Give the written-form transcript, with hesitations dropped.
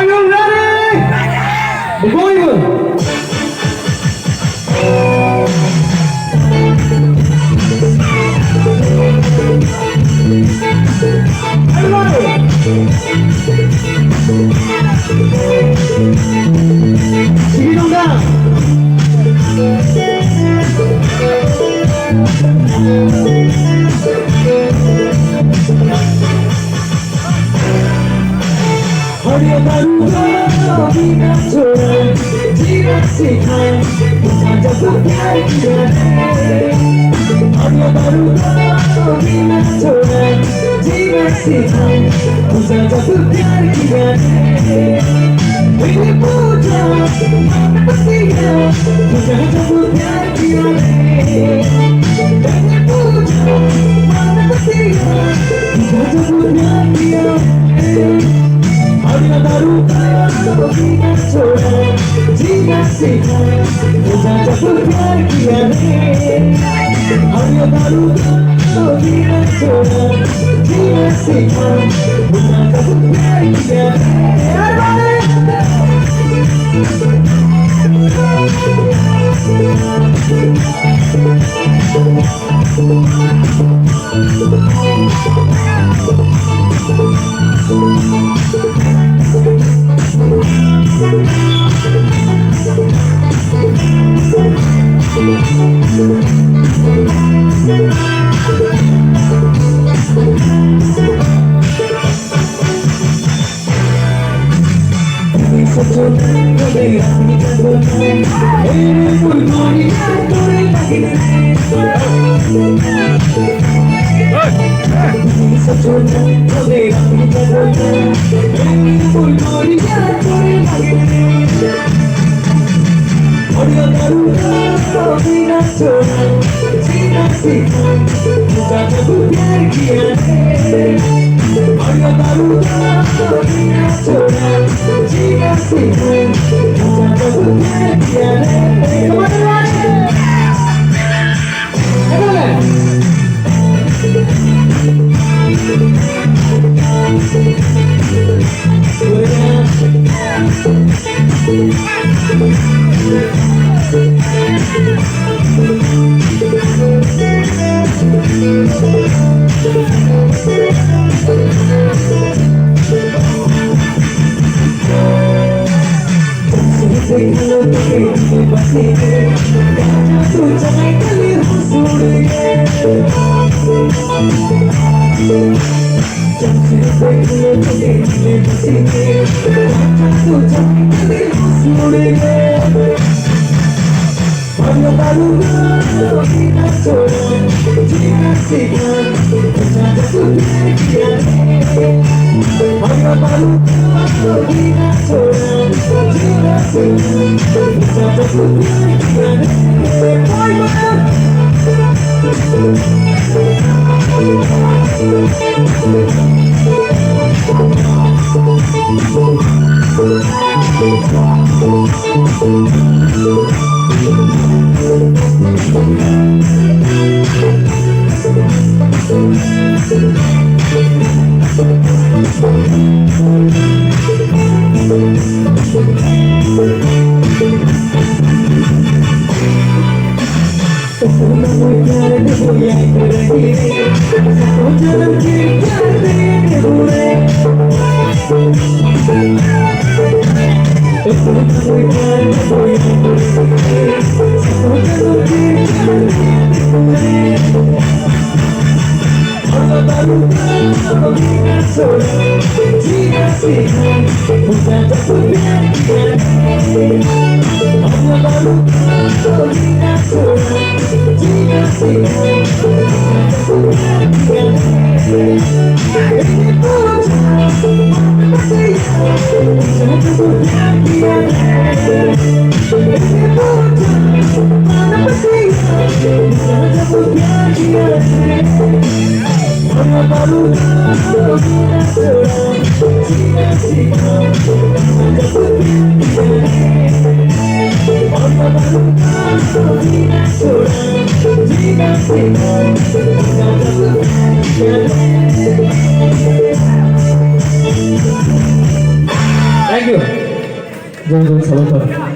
Are you ready? Before you. Sige dong dah. Hari baru bina छोड़ा जीवन सिखाए मुझे जब प्यार किया hari baru bina छोड़ा जीवन सिखाए मुझे जब प्यार किया मैंने पूछा मन बसिया मुझे जब प्यार किया मैंने पूछा मन बसिया मुझे जब प्यार किया Hari baru bina छोड़ा जीना सीखा मुझे जब प्यार किया hari baru bina छोड़ा जीना सीखा मुझे जब प्यार किया थँक्यू जवळ जवळ सगळं